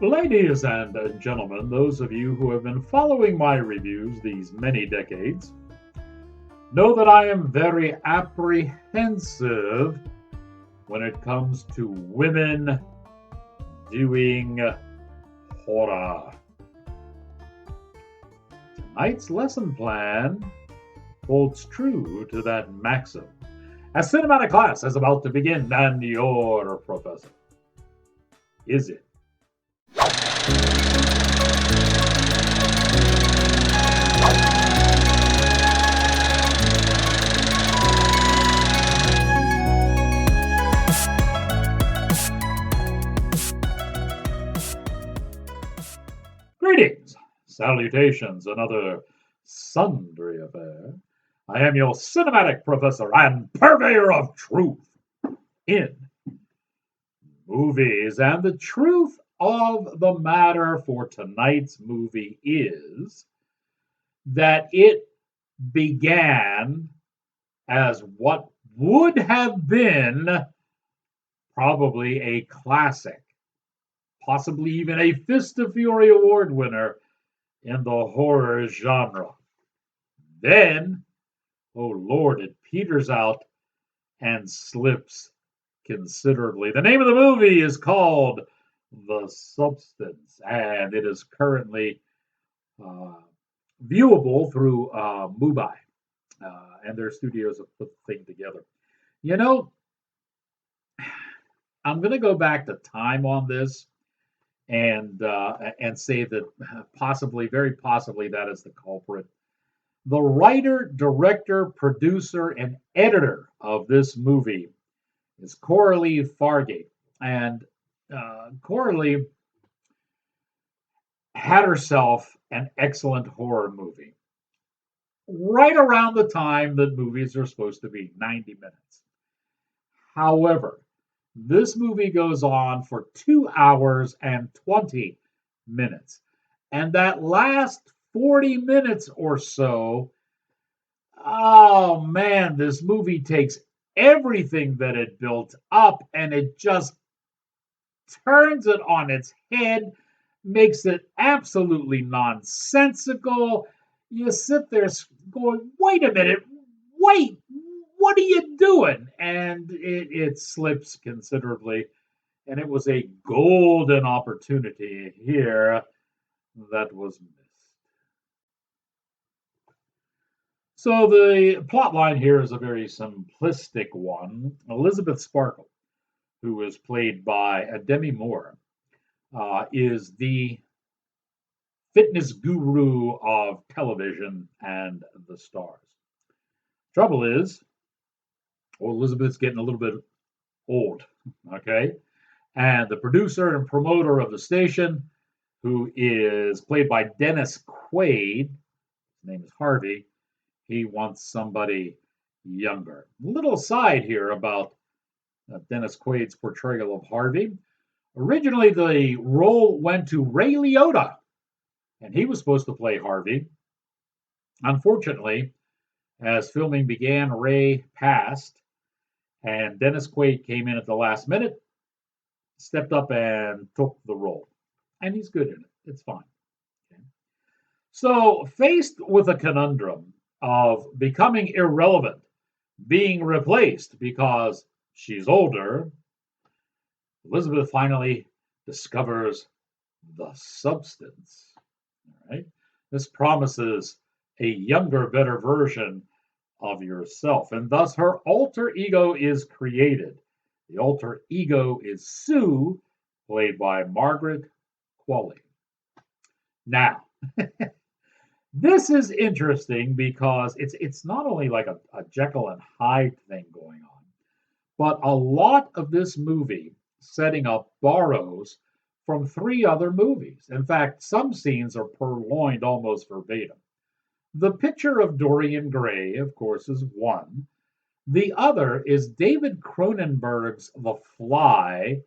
Ladies and gentlemen, those of you who have been following my reviews these many decades, know that I am very apprehensive when it comes to women doing horror. Tonight's lesson plan holds true to that maxim. A cinematic class is about to begin, and your professor is it. Greetings, salutations, and other sundry affair. I am your cinematic professor and purveyor of truth in movies. And the truth of the matter for tonight's movie is that it began as what would have been probably a classic, possibly even a Fist of Fury Award winner in the horror genre. Then, oh Lord, it peters out and slips considerably. The name of the movie is called The Substance, and it is currently uh, viewable through Mubi, and their studios have put the thing together. You know, I'm going to go back to time on this and say that possibly, very possibly, that is the culprit. The writer, director, producer, and editor of this movie is Coralie Fargate. And Coralie had herself an excellent horror movie right around the time that movies are supposed to be 90 minutes. However, this movie goes on for 2 hours and 20 minutes. And that last 40 minutes or so, oh man, this movie takes everything that it built up and it just turns it on its head, makes it absolutely nonsensical. You sit there going, wait a minute, wait, what are you doing? And it slips considerably. And it was a golden opportunity here that was missed. So the plot line here is a very simplistic one. Elizabeth Sparkle, who is played by Demi Moore, is the fitness guru of television and the stars. Trouble is, well, Elizabeth's getting a little bit old, okay? And the producer and promoter of the station, who is played by Dennis Quaid, his name is Harvey, he wants somebody younger. Little side here about Dennis Quaid's portrayal of Harvey. Originally, the role went to Ray Liotta, and he was supposed to play Harvey. Unfortunately, as filming began, Ray passed, and Dennis Quaid came in at the last minute, stepped up and took the role. And he's good in it. It's fine. Okay. So, faced with a conundrum of becoming irrelevant, being replaced because she's older, Elizabeth finally discovers the substance. All right. This promises a younger, better version of yourself. And thus her alter ego is created. The alter ego is Sue, played by Margaret Qualley. Now, this is interesting because it's not only like a Jekyll and Hyde thing going on, but a lot of this movie setting up borrows from three other movies. In fact, some scenes are purloined almost verbatim. The Picture of Dorian Gray, of course, is one. The other is David Cronenberg's The Fly,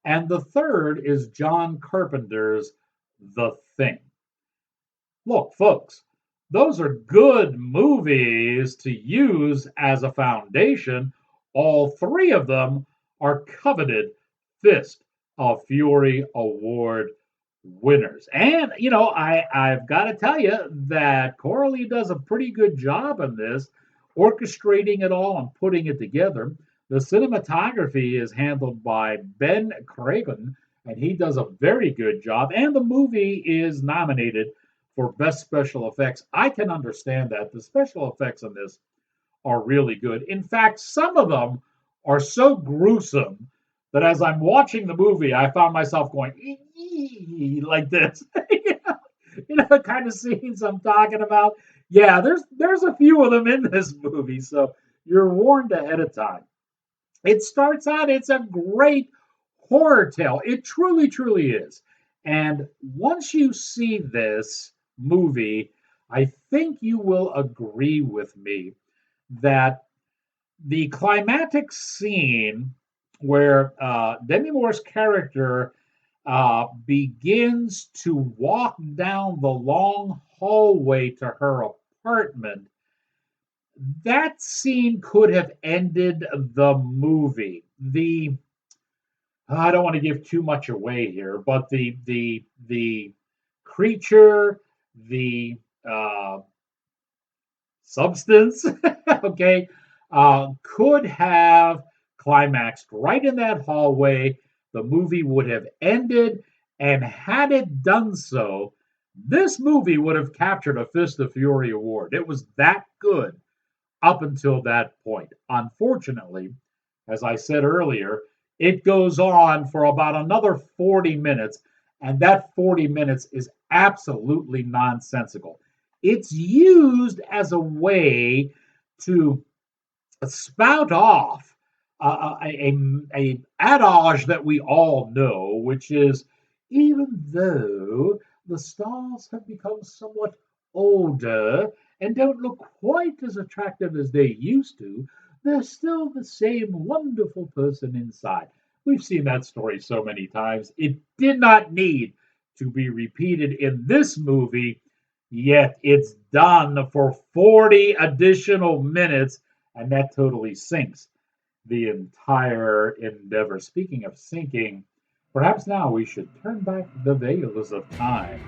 and the third is John Carpenter's The Thing. Look, folks, those are good movies to use as a foundation. All three of them are coveted Fist of Fury Award winners. And, I've got to tell you that Coralie does a pretty good job in this, orchestrating it all and putting it together. The cinematography is handled by Ben Craven, and he does a very good job. And the movie is nominated for Best Special Effects. I can understand that. The special effects in this are really good. In fact, some of them are so gruesome that as I'm watching the movie, I found myself going like this. The kind of scenes I'm talking about. Yeah, there's a few of them in this movie, so you're warned ahead of time. It starts out, it's a great horror tale. It truly, truly is. And once you see this movie, I think you will agree with me that the climactic scene where Demi Moore's character begins to walk down the long hallway to her apartment, that scene could have ended the movie. I don't want to give too much away here, but the creature, the substance, okay, could have climaxed right in that hallway. The movie would have ended, and had it done so, this movie would have captured a Fist of Fury award. It was that good up until that point. Unfortunately, as I said earlier, it goes on for about another 40 minutes, and that 40 minutes is absolutely nonsensical. It's used as a way to spout off a adage that we all know, which is, even though the stars have become somewhat older and don't look quite as attractive as they used to, they're still the same wonderful person inside. We've seen that story so many times. It did not need to be repeated in this movie, yet it's done for 40 additional minutes, and that totally sinks the entire endeavor. Speaking of sinking, perhaps now we should turn back the veils of time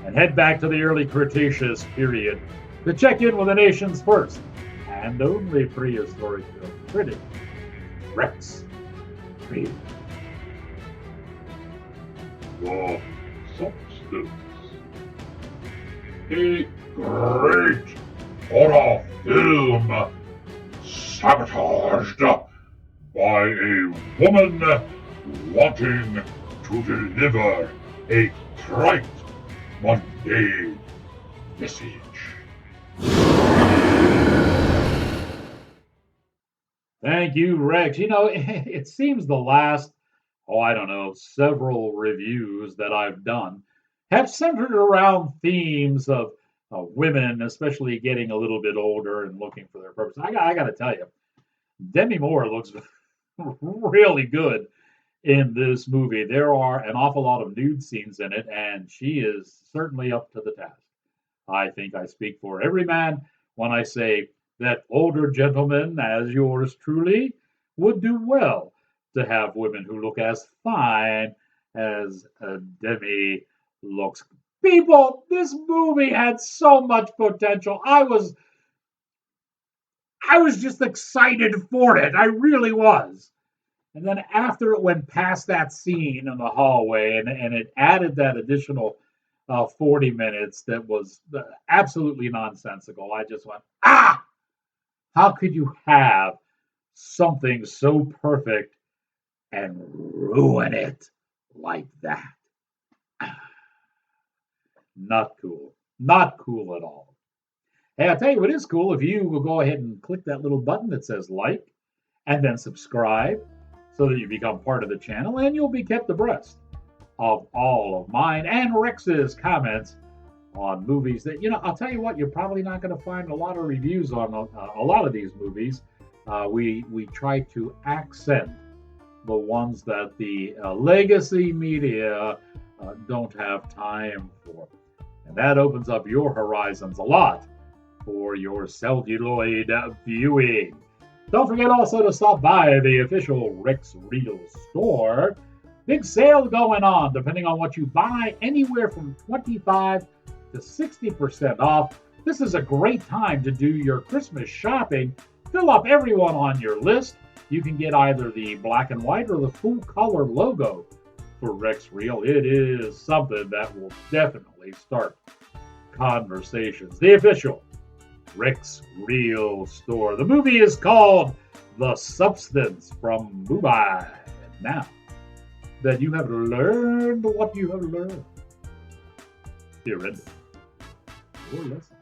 and head back to the early Cretaceous period to check in with the nation's first and only prehistoric film critic, Rex Reed. The Substance. A great horror film sabotaged by a woman wanting to deliver a trite, mundane message. Thank you, Rex. It seems the last, I don't know, several reviews that I've done have centered around themes of women, especially getting a little bit older and looking for their purpose. I got to tell you, Demi Moore looks really good in this movie. There are an awful lot of nude scenes in it, and she is certainly up to the task. I think I speak for every man when I say that older gentlemen, as yours truly, would do well to have women who look as fine as Demi looks. People, this movie had so much potential. I was just excited for it. I really was. And then after it went past that scene in the hallway and it added that additional 40 minutes that was absolutely nonsensical, I just went, how could you have something so perfect and ruin it like that? Not cool. Not cool at all. Hey, I'll tell you what is cool. If you will go ahead and click that little button that says like and then subscribe so that you become part of the channel and you'll be kept abreast of all of mine and Rex's comments on movies that, I'll tell you what, you're probably not going to find a lot of reviews on a lot of these movies. We try to accent the ones that the legacy media don't have time for. And that opens up your horizons a lot for your celluloid viewing. Don't forget also to stop by the official Rex Real store Big sale going on, depending on what you buy, anywhere from 25 to 60% off. This is a great time to do your Christmas shopping. Fill up everyone on your list. You can get either the black and white or the full color logo for Rex Reel. It is something that will definitely start conversations. The official Rex Reel store. The movie is called The Substance from Mumbai. And now that you have learned what you have learned, here ended your lesson.